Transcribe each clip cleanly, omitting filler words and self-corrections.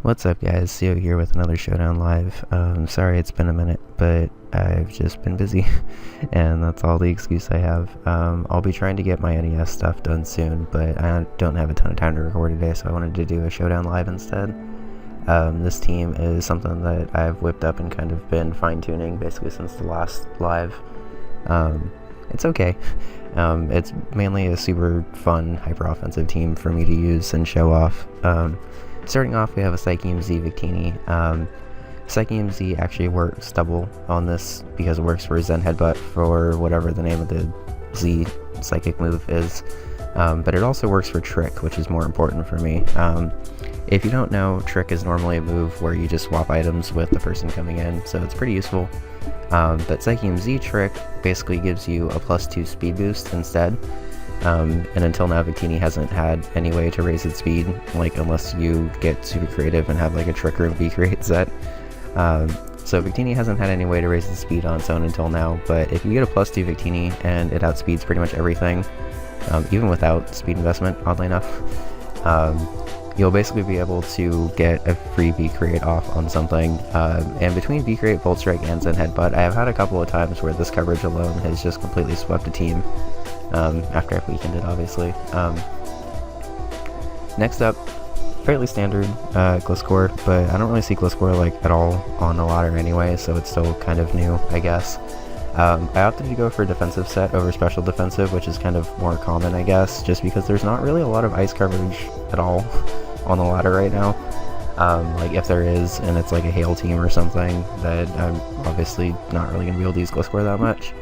What's up guys, Sio here with another Showdown live. Sorry it's been a minute, but I've just been busy, and that's all the excuse I have. I'll be trying to get my NES stuff done soon, but I don't have a ton of time to record today, so I wanted to do a Showdown live instead. This team is something that I've whipped up and kind of been fine-tuning basically since the last live. It's okay. It's mainly a super fun, hyper-offensive team for me to use and show off. Starting off, we have a Psychium Z Victini. Psychium Z actually works double on this because it works for Zen Headbutt for whatever the name of the Z psychic move is. But it also works for Trick, which is more important for me. If you don't know, Trick is normally a move where you just swap items with the person coming in, so it's pretty useful. But Psychium Z Trick basically gives you a +2 speed boost instead. And until now, Victini hasn't had any way to raise its speed, like unless you get super creative and have like a Trick or B create set. So Victini hasn't had any way to raise its speed on its own until now, but if you get a +2 Victini and it outspeeds pretty much everything, even without speed investment, oddly enough, you'll basically be able to get a free B create off on something. And between B create, Volt Strike, and Zen Headbutt, I have had a couple of times where this coverage alone has just completely swept a team. After I've weakened it, obviously. Next up, fairly standard Gliscor, but I don't really see Gliscor like at all on the ladder anyway, so it's still kind of new, I guess. I opted to go for a defensive set over special defensive, which is kind of more common, I guess, just because there's not really a lot of ice coverage at all on the ladder right now. Like if there is, and it's like a hail team or something, that I'm obviously not really going to be able to use Gliscor that much.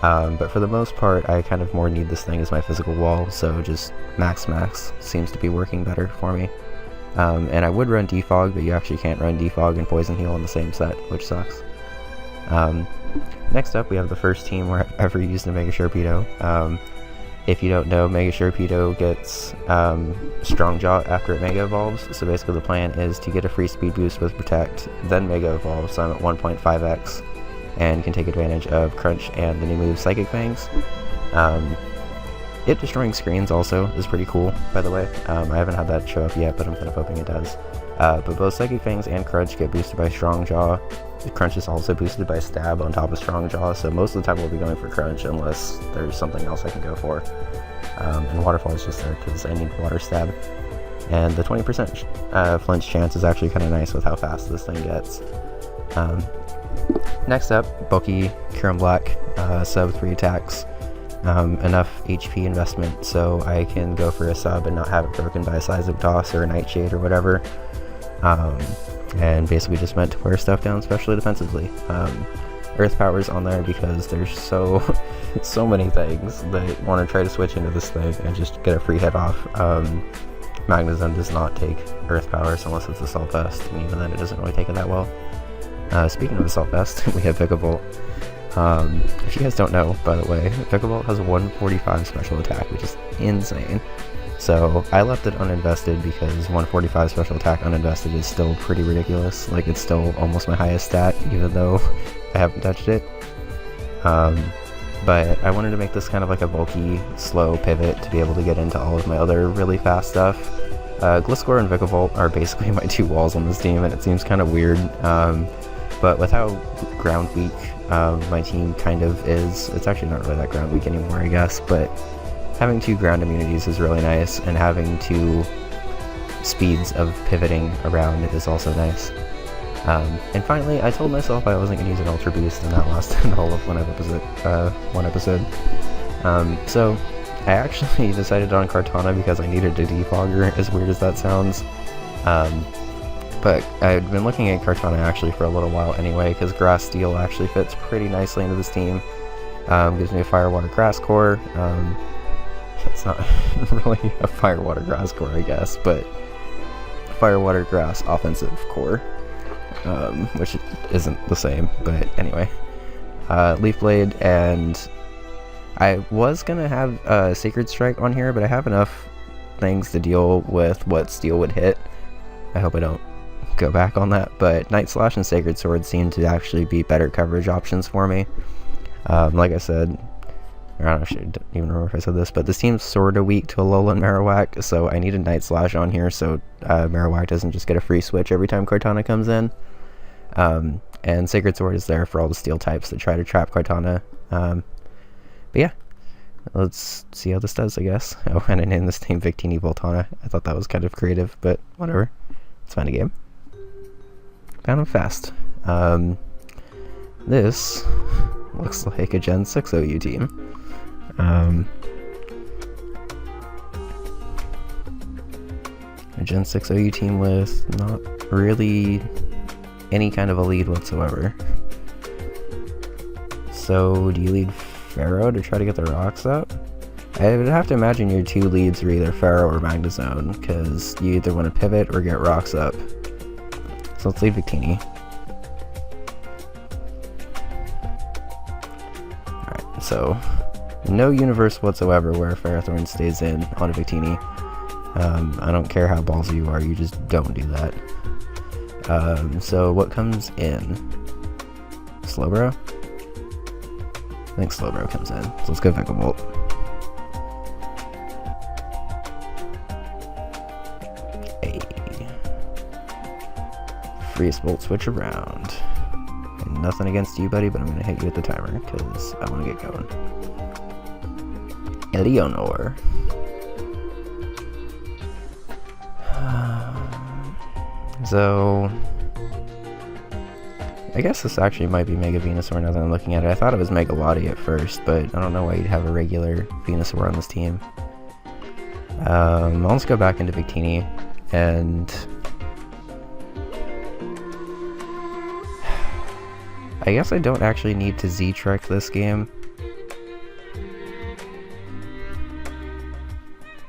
But for the most part, I kind of more need this thing as my physical wall, so just max seems to be working better for me. And I would run Defog, but you actually can't run Defog and Poison Heal in the same set, which sucks. Next up, we have the first team where I've ever used a Mega Sharpedo. If you don't know, Mega Sharpedo gets Strong Jaw after it Mega Evolves, so basically the plan is to get a free speed boost with Protect, then Mega Evolve, so I'm at 1.5x. And can take advantage of Crunch and the new move Psychic Fangs. It destroying screens also is pretty cool, by the way. I haven't had that show up yet, but I'm kind of hoping it does. But both Psychic Fangs and Crunch get boosted by Strong Jaw. Crunch is also boosted by Stab on top of Strong Jaw, so most of the time we'll be going for Crunch unless there's something else I can go for. And Waterfall is just there because I need Water Stab. And the 20% flinch chance is actually kind of nice with how fast this thing gets. Next up, bulky Kyurem-Black, sub 3 attacks, enough HP investment so I can go for a sub and not have it broken by a Seismic Toss or a Nightshade or whatever, and basically just meant to wear stuff down, especially defensively. Earth Power's on there because there's so many things that want to try to switch into this thing and just get a free hit off. Magnetism does not take Earth Powers unless it's Assault Vest, and even then it doesn't really take it that well. Speaking of Assault Vest, we have Vikavolt. If you guys don't know, by the way, Vikavolt has a 145 special attack, which is insane. So I left it uninvested because 145 special attack uninvested is still pretty ridiculous. Like, it's still almost my highest stat, even though I haven't touched it. But I wanted to make this kind of like a bulky, slow pivot to be able to get into all of my other really fast stuff. Gliscor and Vikavolt are basically my two walls on this team, and it seems kind of weird. But with how ground weak my team kind of is, it's actually not really that ground weak anymore, I guess, but having two ground immunities is really nice, and having two speeds of pivoting around is also nice. And finally, I told myself I wasn't going to use an Ultra Boost, and that lasted all of one episode. So I actually decided on Kartana because I needed a defogger, as weird as that sounds. But I'd been looking at Kartana actually for a little while anyway, because Grass Steel actually fits pretty nicely into this team. Gives me a Fire Water Grass Core. It's not really a Fire Water Grass Core, I guess, but Fire Water Grass Offensive Core, which isn't the same, but anyway. Leaf Blade, and I was gonna have Sacred Strike on here, but I have enough things to deal with what Steel would hit. I hope I don't go back on that, but Night Slash and Sacred Sword seem to actually be better coverage options for me. Like I said, I don't even remember if I said this, but this team's sort of weak to Alolan Marowak, so I need a Night Slash on here so Marowak doesn't just get a free switch every time Kartana comes in. And Sacred Sword is there for all the steel types that try to trap Kartana. But yeah, let's see how this does, I guess. Oh, and I named this thing ViktiniVoltAna. I thought that was kind of creative, but whatever. Let's find a game. Found him fast. This looks like a Gen 6 OU team. A Gen 6 OU team with not really any kind of a lead whatsoever. So, do you lead Pharaoh to try to get the rocks up? I would have to imagine your two leads are either Pharaoh or Magnezone, because you either want to pivot or get rocks up. So let's lead Victini. Alright, so no universe whatsoever where Ferrothorn stays in on a Victini. I don't care how ballsy you are, you just don't do that. So what comes in? Slowbro? I think Slowbro comes in. So let's go Vikavolt. Hey. Freeze Bolt switch around. And nothing against you, buddy, but I'm gonna hit you with the timer because I want to get going. Eleonore. So I guess this actually might be Mega Venusaur now that I'm looking at it. I thought it was Mega Lottie at first, but I don't know why you'd have a regular Venusaur on this team. I'll just go back into Victini, and I guess I don't actually need to Z-Trek this game.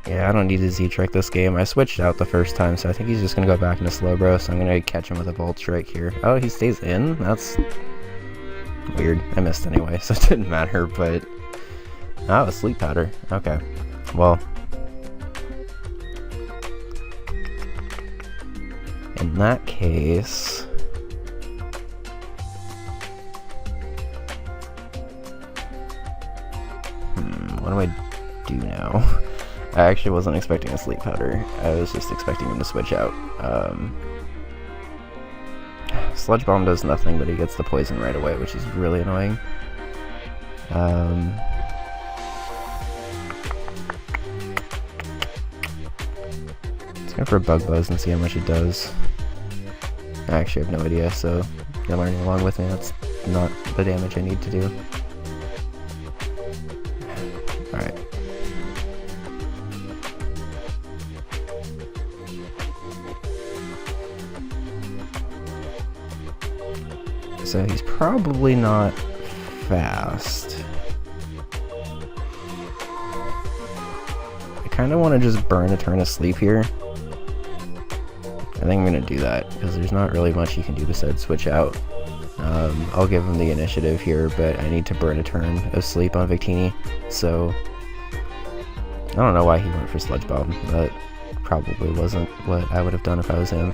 Yeah, I don't need to Z-Trek this game. I switched out the first time, so I think he's just going to go back into Slowbro, so I'm going to catch him with a Volt Strike here. Oh, he stays in? That's weird. I missed anyway, so it didn't matter, but... Oh, a Sleep Powder. Okay. Well... in that case... what do I do now? I actually wasn't expecting a Sleep Powder. I was just expecting him to switch out. Sludge Bomb does nothing, but he gets the poison right away, which is really annoying. Let's go for a Bug Buzz and see how much it does. I actually have no idea, so you're learning along with me. That's not the damage I need to do. Alright. So he's probably not fast. I kind of want to just burn a turn of sleep here. I think I'm going to do that, because there's not really much you can do besides switch out. I'll give him the initiative here, but I need to burn a turn of sleep on Victini, so... I don't know why he went for Sludge Bomb. That probably wasn't what I would have done if I was him.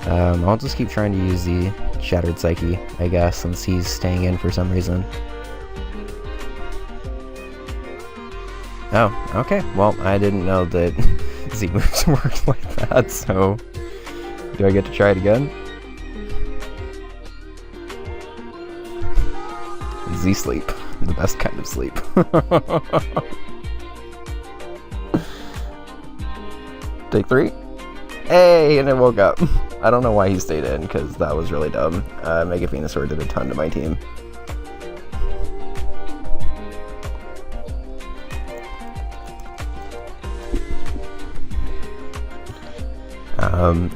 I'll just keep trying to use the Shattered Psyche, I guess, since he's staying in for some reason. Oh, okay. Well, I didn't know that Z moves worked like that, so... do I get to try it again? Z-Sleep. The best kind of sleep. Take 3. Hey, and I woke up. I don't know why he stayed in, because that was really dumb. Mega Venusaur did a ton to my team.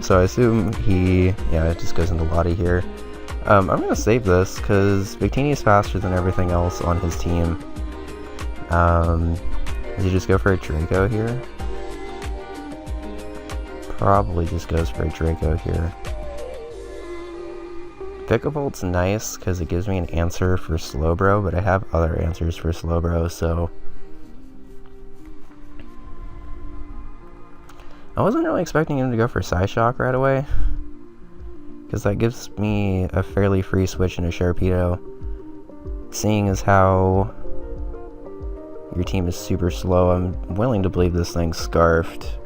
So I assume he, it just goes into Lottie here. I'm going to save this, because Victini is faster than everything else on his team. Does he just go for a Draco here? Probably just goes for a Draco here. Vikavolt's nice because it gives me an answer for Slowbro, but I have other answers for Slowbro, so... I wasn't really expecting him to go for Psyshock right away, because that gives me a fairly free switch into Sharpedo. Seeing as how your team is super slow, I'm willing to believe this thing's Scarfed.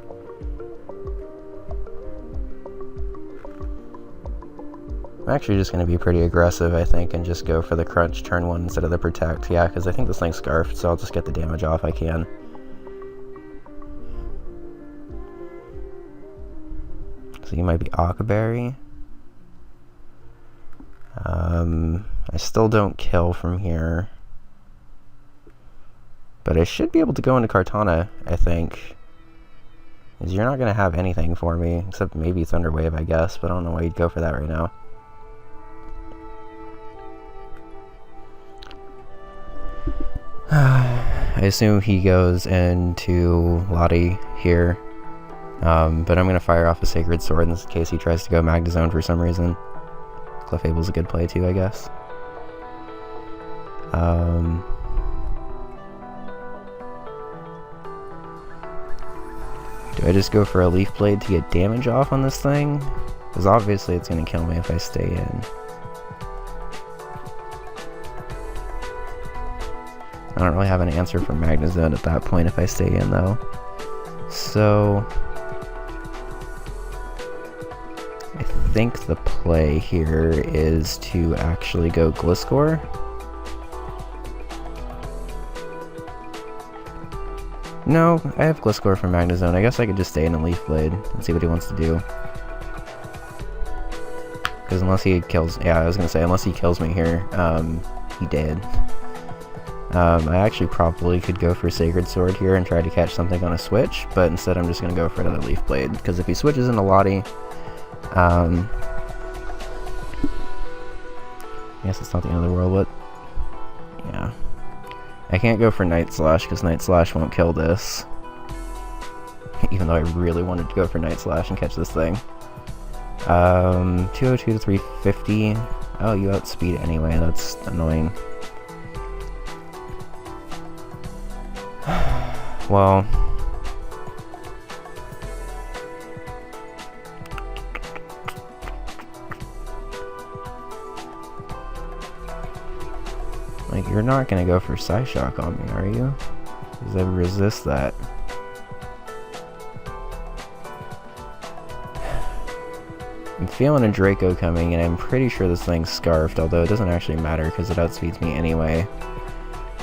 I'm actually just going to be pretty aggressive, I think, and just go for the crunch turn 1 instead of the protect. Yeah, because I think this thing's scarfed, so I'll just get the damage off I can. So you might be Ockaberry. I still don't kill from here. But I should be able to go into Kartana, I think. Because you're not going to have anything for me, except maybe Thunder Wave, I guess, but I don't know why you'd go for that right now. I assume he goes into Lottie here, but I'm going to fire off a Sacred Sword in case he tries to go Magnezone for some reason. Clefable's a good play too, I guess. Do I just go for a Leaf Blade to get damage off on this thing? Because obviously it's going to kill me if I stay in. I don't really have an answer for Magnezone at that point if I stay in though. So I think the play here is to actually go Gliscor. No, I have Gliscor from Magnezone. I guess I could just stay in a Leaf Blade and see what he wants to do. Because unless he kills... Yeah, I was going to say, unless he kills me here, he did. I actually probably could go for Sacred Sword here and try to catch something on a switch, but instead I'm just going to go for another Leaf Blade. Because if he switches into Lottie... I guess it's not the end of the world, but... Yeah. I can't go for Night Slash because Night Slash won't kill this. Even though I really wanted to go for Night Slash and catch this thing. 202 to 350. Oh, you outspeed anyway. That's annoying. Well... Like, you're not gonna go for Psyshock on me, are you? Because I resist that. I'm feeling a Draco coming, and I'm pretty sure this thing's scarfed, although it doesn't actually matter because it outspeeds me anyway.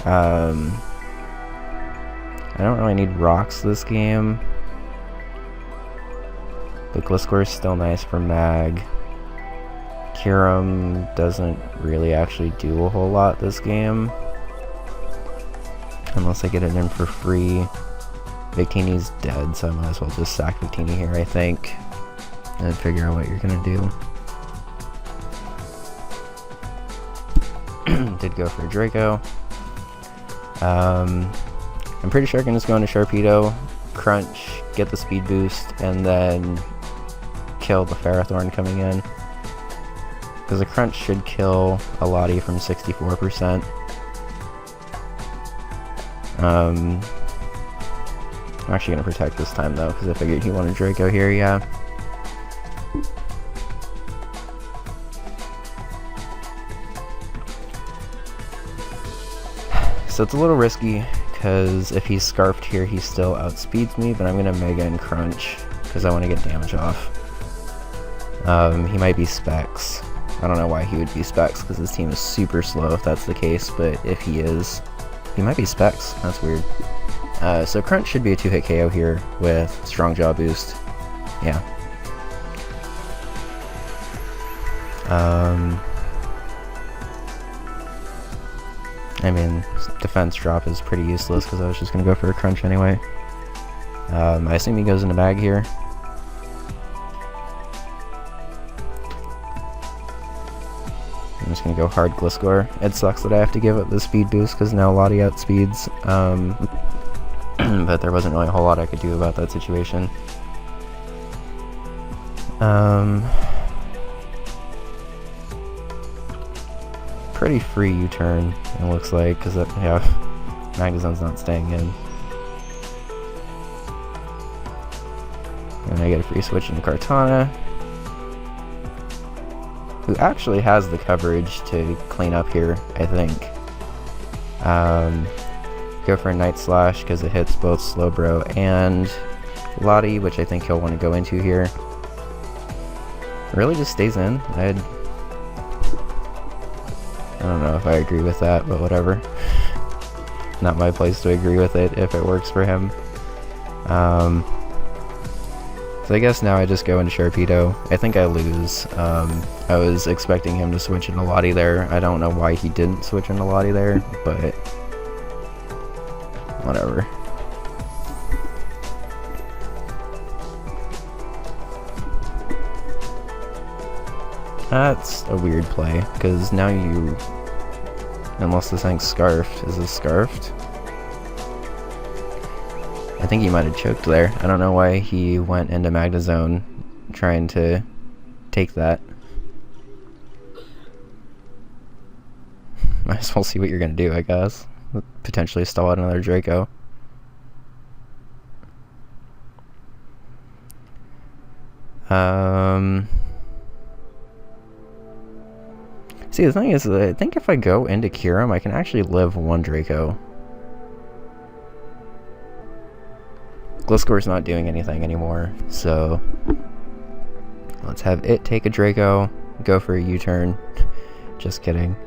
I don't really need rocks this game. But Gliscor is still nice for Mag. Kyurem doesn't really actually do a whole lot this game. Unless I get it in for free. Victini's dead, so I might as well just sack Victini here, I think. And figure out what you're gonna do. Did go for a Draco. I'm pretty sure I can just go into Sharpedo, crunch, get the speed boost, and then kill the Ferrothorn coming in. Because the crunch should kill a Lottie from 64%. I'm actually going to protect this time though, because I figured he wanted Draco here, yeah. So it's a little risky, because if he's scarfed here, he still outspeeds me, but I'm going to Mega and Crunch, because I want to get damage off. He might be Specs. I don't know why he would be Specs, because his team is super slow if that's the case, but if he is, he might be Specs. That's weird. So Crunch should be a 2-hit KO here with Strong Jaw boost. Yeah. I mean, defense drop is pretty useless because I was just going to go for a crunch anyway. I assume he goes into bag here. I'm just going to go hard Gliscor. It sucks that I have to give up the speed boost because now Lottie outspeeds. But there wasn't really a whole lot I could do about that situation. Pretty free U-turn, it looks like, because yeah, Magnezone's not staying in. And I get a free switch into Kartana, who actually has the coverage to clean up here, I think. Go for a Night Slash because it hits both Slowbro and Lottie, which I think he'll want to go into here. Really just stays in. I don't know if I agree with that, but whatever. Not my place to agree with it if it works for him. So I guess now I just go into Sharpedo. I think I lose. I was expecting him to switch into Lottie there. I don't know why he didn't switch into Lottie there, but whatever. That's a weird play, because now you... Unless this thing's scarfed. Is this scarfed? I think he might have choked there. I don't know why he went into Magnezone trying to take that. Might as well see what you're gonna do, I guess. Potentially stall out another Draco. See, the thing is, I think if I go into Kyurem, I can actually live one Draco. Gliscor's not doing anything anymore, so let's have it take a Draco, go for a U-turn. Just kidding.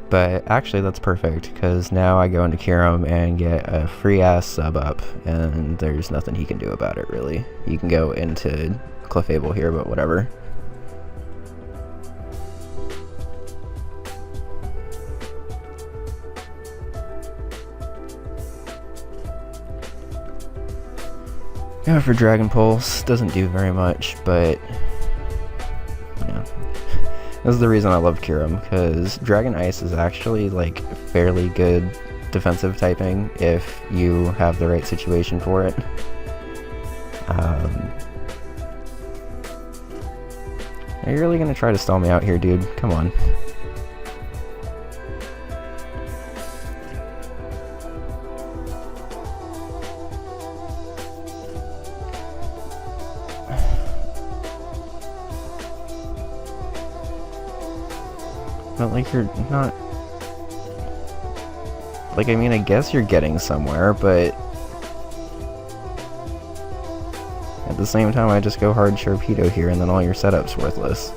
But actually that's perfect, because now I go into Kyurem and get a free-ass sub-up, and there's nothing he can do about it, really. You can go into Clefable here, but whatever. Go for Dragon Pulse. Doesn't do very much, but yeah. This is the reason I love Kyurem, because Dragon Ice is actually like fairly good defensive typing if you have the right situation for it. Are you really gonna try to stall me out here, dude? Come on. But like, you're not... Like, I mean, I guess you're getting somewhere, but at the same time I just go hard Sharpedo here and then all your setup's worthless.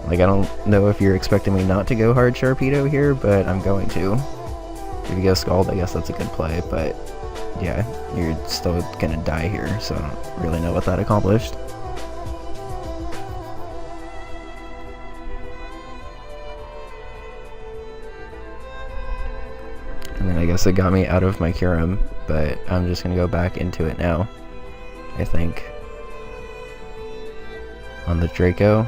Like, I don't know if you're expecting me not to go hard Sharpedo here, but I'm going to. If you go Scald, I guess that's a good play, but yeah, you're still gonna die here, so I don't really know what that accomplished. And then I guess it got me out of my Kyurem, but I'm just gonna go back into it now, I think. On the Draco.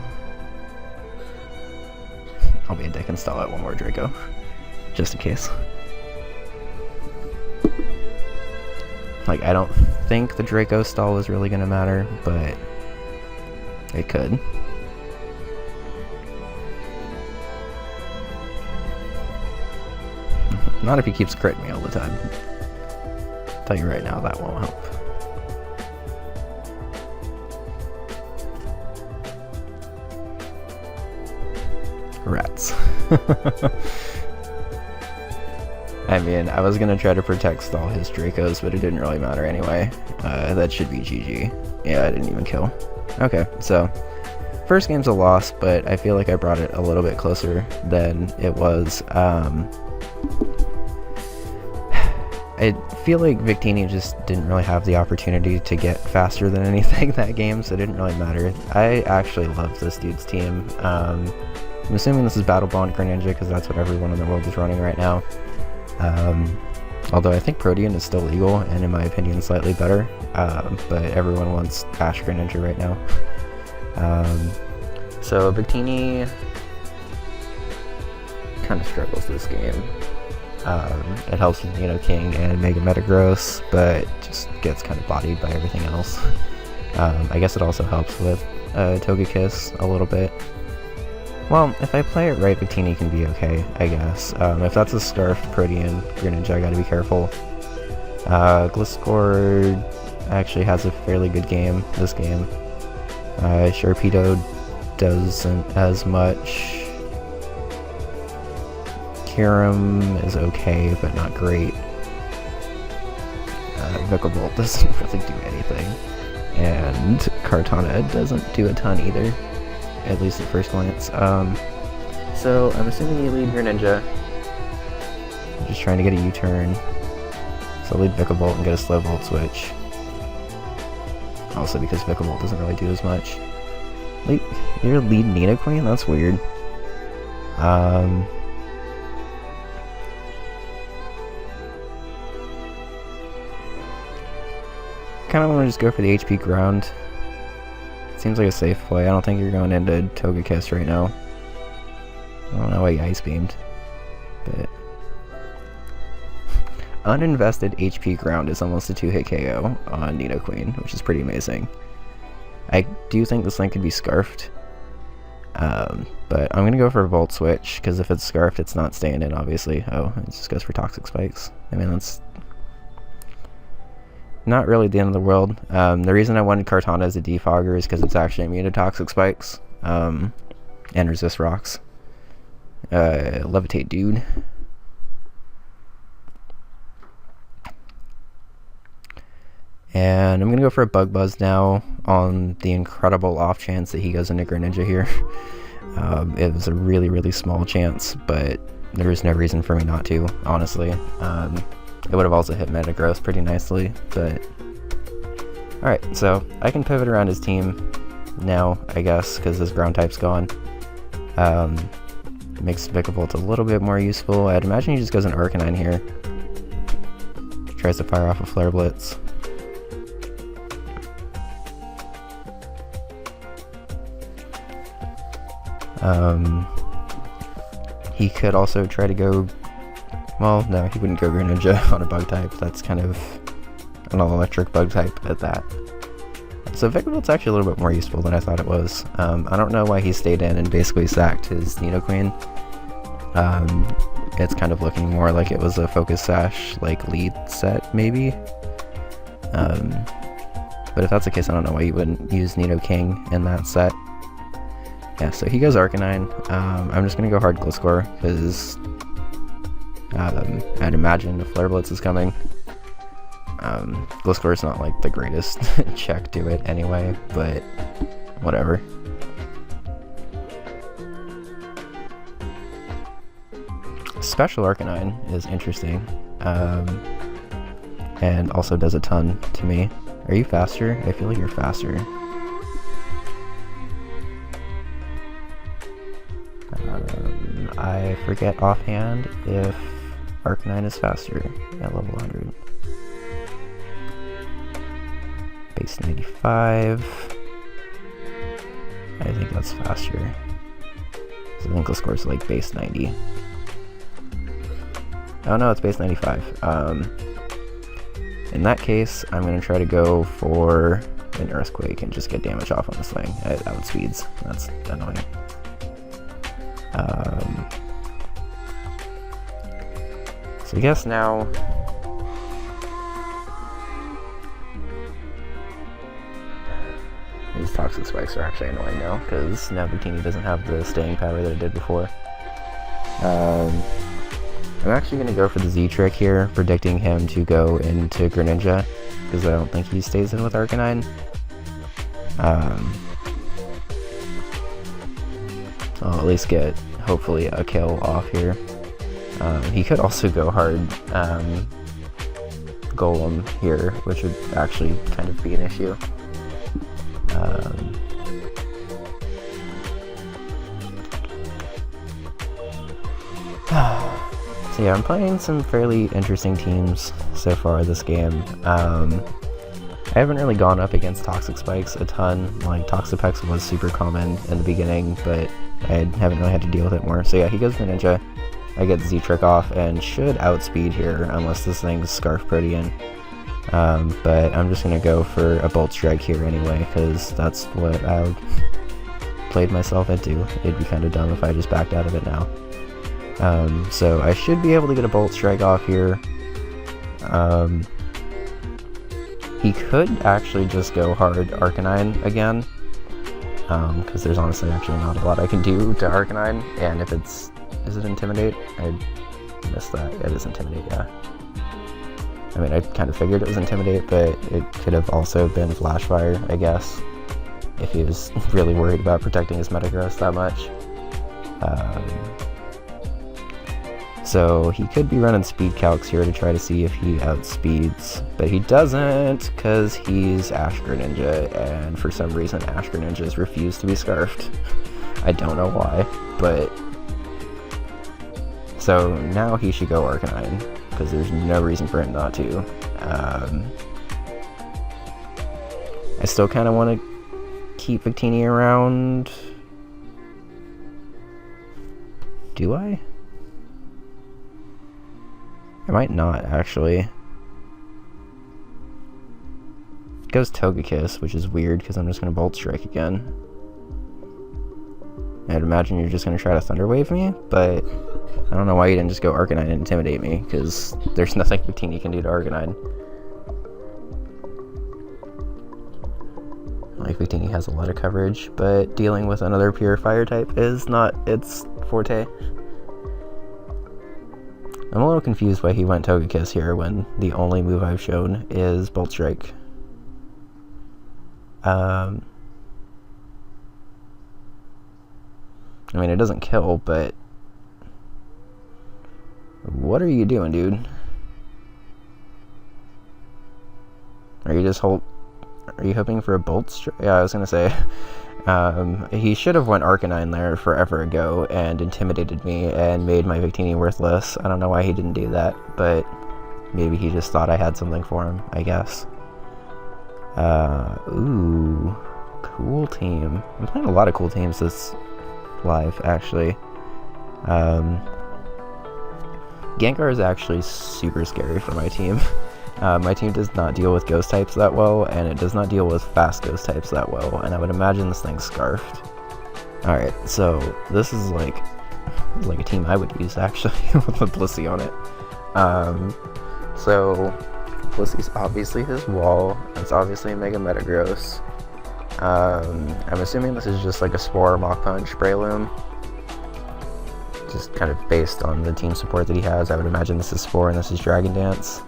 I'll be a dick and stall out one more Draco, just in case. Like, I don't think the Draco stall was really gonna matter, but it could. Not if he keeps critting me all the time. I'll tell you right now, that won't help. Rats. I mean, I was gonna try to protect stall his Dracos, but it didn't really matter anyway. That should be GG. Yeah, I didn't even kill. Okay, so first game's a loss, but I feel like I brought it a little bit closer than it was. I feel like Victini just didn't really have the opportunity to get faster than anything that game, so it didn't really matter. I actually love this dude's team. I'm assuming this is Battle Bond Greninja because that's what everyone in the world is running right now. Although I think Protean is still legal and in my opinion slightly better, but everyone wants Ash Greninja right now. So Victini kind of struggles this game. It helps with King and Mega Metagross, but just gets kind of bodied by everything else. I guess it also helps with Togekiss a little bit. Well, if I play it right, Victini can be okay, I guess. If that's a Scarf Protean Greninja, I gotta be careful. Gliscor actually has a fairly good game this game. Sharpedo doesn't as much. Kyurem is okay, but not great. Vikavolt doesn't really do anything. And Kartana doesn't do a ton either, at least at first glance. So I'm assuming you lead Greninja. I'm just trying to get a U-turn. So I'll lead Vikavolt and get a slow Volt switch. Also because Vikavolt doesn't really do as much. You're lead Nidoqueen? That's weird. Kind of want to just go for the HP ground. Seems like a safe play. I don't think you're going into Togekiss right now. I don't know why you Ice Beamed, but uninvested HP ground is almost a 2-hit KO on Nidoqueen, which is pretty amazing. I do think this thing could be Scarfed, but I'm gonna go for a Volt Switch, because if it's Scarfed, it's not staying in, obviously. Oh, it just goes for Toxic Spikes. I mean, that's not really the end of the world. The reason I wanted Kartana as a defogger is because it's actually immune to Toxic Spikes, and resist rocks. Levitate Dude. And I'm gonna go for a Bug Buzz now on the incredible off chance that he goes into Greninja here. It was a really, really small chance, but there was no reason for me not to, honestly. It would have also hit Metagross pretty nicely, but... Alright, so I can pivot around his team now, I guess, because his ground type's gone. Makes Vikavolt a little bit more useful. I'd imagine he just goes an Arcanine here. Tries to fire off a Flare Blitz. He could also try to go... Well, no, he wouldn't go Greninja on a bug type. That's kind of an all-electric bug type at that. So Vikavolt's actually a little bit more useful than I thought it was. I don't know why he stayed in and basically sacked his Nidoqueen. It's kind of looking more like it was a Focus Sash, like, lead set, maybe. But if that's the case, I don't know why you wouldn't use Nidoking in that set. Yeah, so he goes Arcanine. I'm just gonna go hard Gliscor, because I'd imagine if Flare Blitz is coming. Gliscor is not like the greatest check to it anyway, but whatever. Special Arcanine is interesting, and also does a ton to me. Are you faster? I feel like you're faster. I forget offhand if Arcanine is faster at level 100. Base 95. I think that's faster. So I think Gliscor's like base 90. Oh no, it's base 95. In that case, I'm going to try to go for an Earthquake and just get damage off on this thing at outspeeds. That's annoying. So I guess now... These Toxic Spikes are actually annoying now, because now Victini doesn't have the staying power that it did before. I'm actually going to go for the Z trick here, predicting him to go into Greninja, because I don't think he stays in with Arcanine. I'll at least get, hopefully, a kill off here. He could also go hard Golem here, which would actually kind of be an issue. So yeah, I'm playing some fairly interesting teams so far this game. I haven't really gone up against Toxic Spikes a ton. Like, Toxapex was super common in the beginning, but I haven't really had to deal with it more. So yeah, he goes for Ninja. I get the Z-Trick off and should outspeed here, unless this thing's Scarf Protean. But I'm just going to go for a Bolt Strike here anyway, because that's what I played myself into. It'd be kind of dumb if I just backed out of it now. So I should be able to get a Bolt Strike off here. He could actually just go hard Arcanine again, because there's honestly actually not a lot I can do to Arcanine, and if it's... Is it Intimidate? I missed that. It is Intimidate, yeah. I mean, I kind of figured it was Intimidate, but it could have also been Flashfire, I guess, if he was really worried about protecting his Metagross that much. So he could be running speed calcs here to try to see if he outspeeds, but he doesn't because he's Ash Greninja, and for some reason Ash Greninjas refuse to be scarfed. I don't know why, but... So now he should go Arcanine, because there's no reason for him not to. I still kind of want to keep Victini around. Do I? I might not, actually. It goes Togekiss, which is weird, because I'm just going to Volt Strike again. I'd imagine you're just going to try to Thunder Wave me, but I don't know why you didn't just go Arcanine and Intimidate me, because there's nothing Victini can do to Arcanine. Like, Victini has a lot of coverage, but dealing with another pure Fire type is not its forte. I'm a little confused why he went Togekiss here when the only move I've shown is Bolt Strike. I mean, it doesn't kill, but... What are you doing, dude? Are you just Are you hoping for a Bolt Strike? Yeah, I was gonna say... he should have went Arcanine there forever ago and intimidated me and made my Victini worthless. I don't know why he didn't do that, but maybe he just thought I had something for him, I guess. Ooh, cool team. I'm playing a lot of cool teams this live, actually. Gengar is actually super scary for my team. My team does not deal with ghost types that well, and it does not deal with fast ghost types that well, and I would imagine this thing's scarfed. Alright, so this is like a team I would use, actually, with the Blissey on it. So Blissey's obviously his wall, it's obviously a Mega Metagross. I'm assuming this is just like a Spore, Mach Punch, Breloom. Just kind of based on the team support that he has, I would imagine this is Spore and this is Dragon Dance.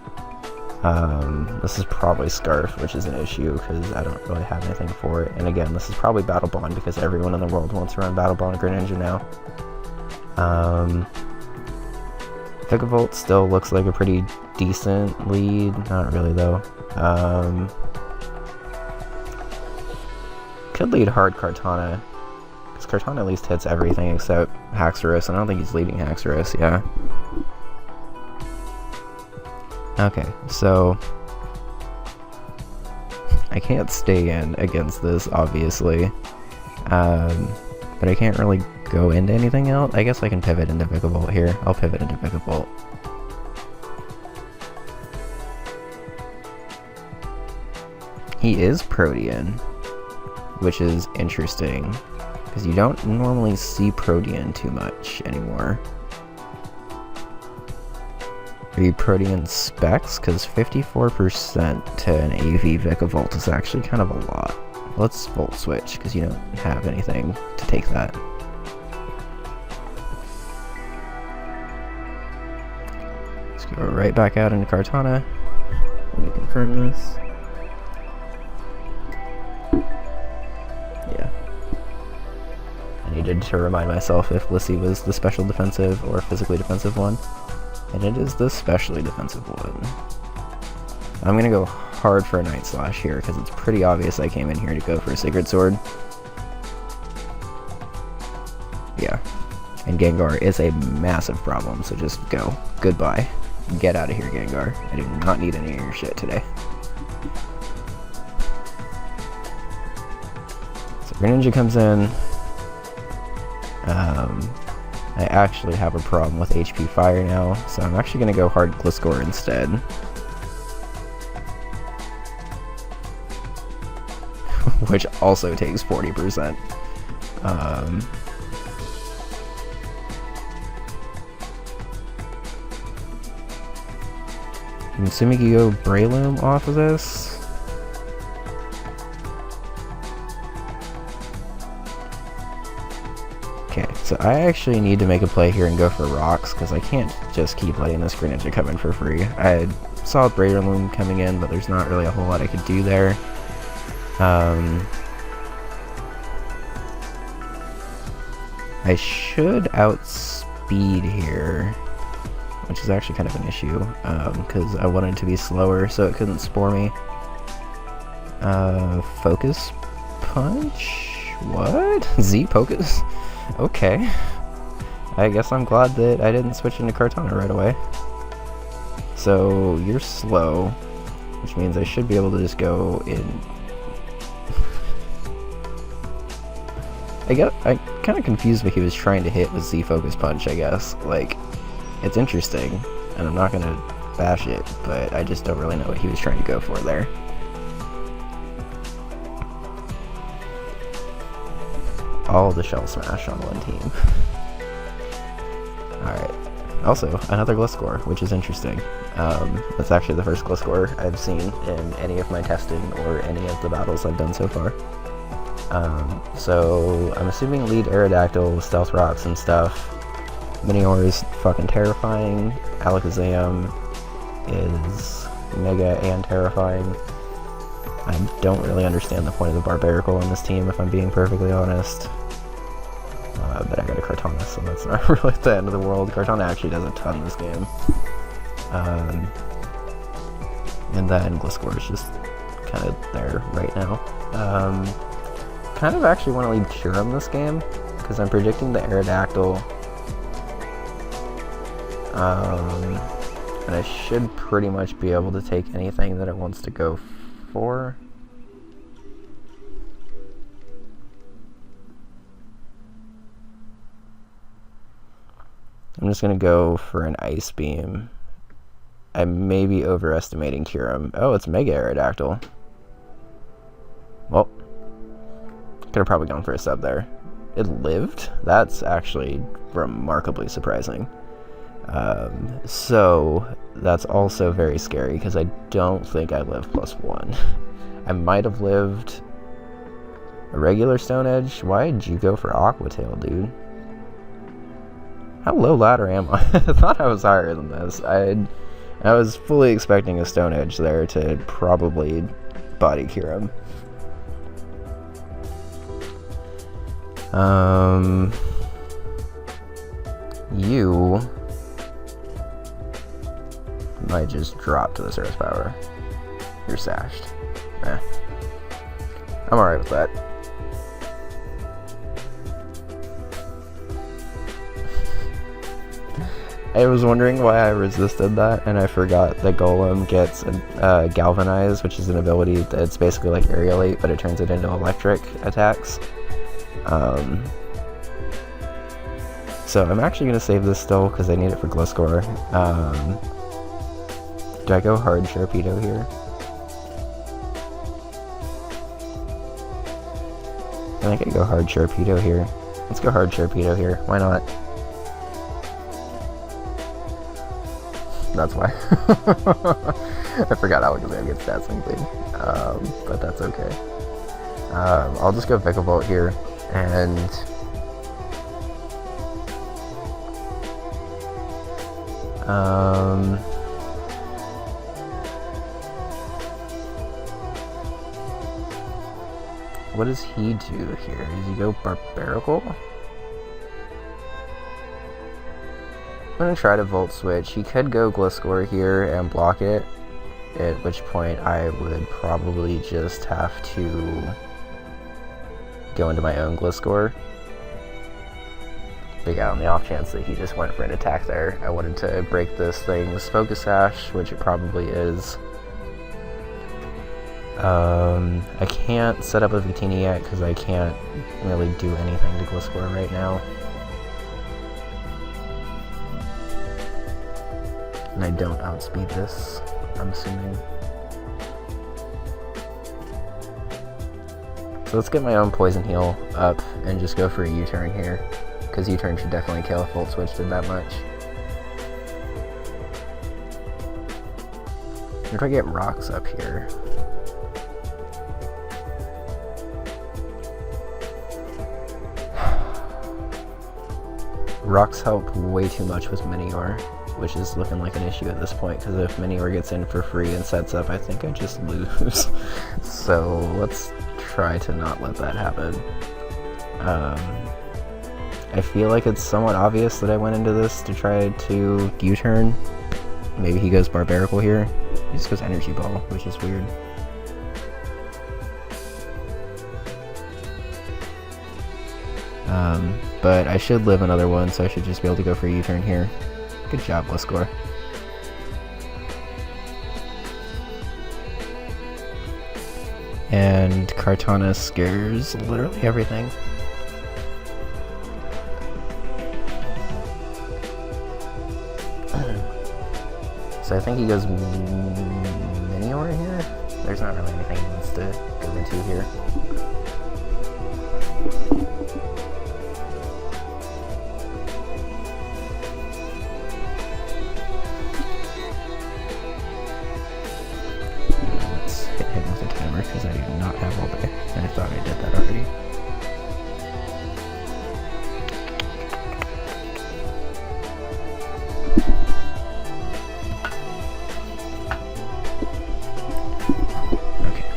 This is probably Scarf, which is an issue because I don't really have anything for it. And again, this is probably Battle Bond because everyone in the world wants to run Battle Bond Greninja now. Vikavolt still looks like a pretty decent lead. Not really, though. Could lead hard Kartana, because Kartana at least hits everything except Haxorus, and I don't think he's leading Haxorus, yeah. Okay, so I can't stay in against this, obviously, but I can't really go into anything else. I guess I can pivot into Vikavolt here. I'll pivot into Vikavolt. He is Protean, which is interesting, because you don't normally see Protean too much anymore. Are you Protean specs? Because 54% to an AV Vikavolt is actually kind of a lot. Let's Volt Switch, because you don't have anything to take that. Let's go right back out into Kartana. Let me confirm this. Yeah. I needed to remind myself if Blissey was the special defensive or physically defensive one. And it is the specially defensive one. I'm gonna go hard for a Night Slash here, because it's pretty obvious I came in here to go for a Sacred Sword. Yeah. And Gengar is a massive problem, so just go. Goodbye. Get out of here, Gengar. I do not need any of your shit today. So Greninja comes in. I actually have a problem with HP Fire now, so I'm actually going to go hard Gliscor instead. Which also takes 40%. I'm assuming you go Breloom off of this. Okay, so I actually need to make a play here and go for rocks, because I can't just keep letting this Greninja come in for free. I saw Breloom coming in, but there's not really a whole lot I could do there. I I should outspeed here, which is actually kind of an issue, because I wanted to be slower so it couldn't spore me. Focus punch? What? Z focus? Okay. I guess I'm glad that I didn't switch into Kartana right away. So, you're slow, which means I should be able to just go in. I kind of confused what he was trying to hit with Z focus punch, I guess. Like, it's interesting, and I'm not gonna bash it, but I just don't really know what he was trying to go for there. All the Shell Smash on one team. Alright. Also, another Gliscor, which is interesting. That's actually the first Gliscor I've seen in any of my testing or any of the battles I've done so far. So, I'm assuming lead Aerodactyl with Stealth Rocks and stuff. Minior is fucking terrifying. Alakazam is mega and terrifying. I don't really understand the point of the Barbaracle in this team, if I'm being perfectly honest. But I got a Kartana, so that's not really the end of the world. Kartana actually does a ton this game. And then Gliscor is just kind of there right now. Kind of actually want to lead Kyurem this game, because I'm predicting the Aerodactyl. And I should pretty much be able to take anything that it wants to go for. I'm just going to go for an Ice Beam. I may be overestimating Kyurem. Oh, it's Mega Aerodactyl. Well, could have probably gone for a sub there. It lived? That's actually remarkably surprising. So, that's also very scary, because I don't think I lived +1. I might have lived a regular Stone Edge. Why did you go for Aqua Tail, dude? How low ladder am I? I thought I was higher than this. I was fully expecting a Stone Edge there to probably body Kyurem. You might just drop to this Earth Power. You're sashed. Eh. I'm alright with that. I was wondering why I resisted that, and I forgot that Golem gets Galvanize, which is an ability that's basically like Aerialate, but it turns it into electric attacks. So I'm actually going to save this still, because I need it for Gliscor. Do I go hard Sharpedo here? I think I go hard Sharpedo here. Let's go hard Sharpedo here. Why not? That's why. I forgot Alakazam gets that same thing. But that's okay. I'll just go Vikavolt here, and what does he do here? Does he go Barbaracle? I'm gonna try to Volt Switch. He could go Gliscor here and block it, at which point I would probably just have to go into my own Gliscor. But yeah, on the off chance that he just went for an attack there, I wanted to break this thing's Focus Sash, which it probably is. I can't set up a Victini yet, because I can't really do anything to Gliscor right now. And I don't outspeed this, I'm assuming. So let's get my own Poison Heal up and just go for a U-turn here, because U-turn should definitely kill if Volt Switch did that much. Or do I get Rocks up here? Rocks help way too much with Minior, which is looking like an issue at this point, because if Minior gets in for free and sets up, I think I just lose. So let's try to not let that happen. I feel like it's somewhat obvious that I went into this to try to U-turn. Maybe he goes Barbarical here. He just goes Energy Ball, which is weird. But I should live another one, so I should just be able to go for a U-turn here. Good job, Gliscor. And Kartana scares literally everything. So I think he goes Minior here? There's not really anything he wants to go into here. Let's hit him with a timer because I do not have all day. And I thought I did that already.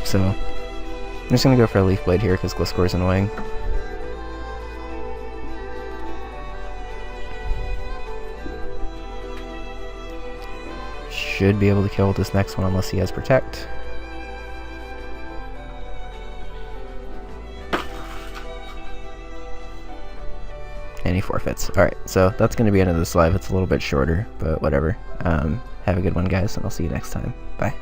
So, I'm just gonna go for a Leaf Blade here because Gliscor is annoying. Should be able to kill this next one unless he has Protect. And he forfeits. Alright, so that's gonna be the end of this live. It's a little bit shorter, but whatever. Have a good one, guys, and I'll see you next time. Bye.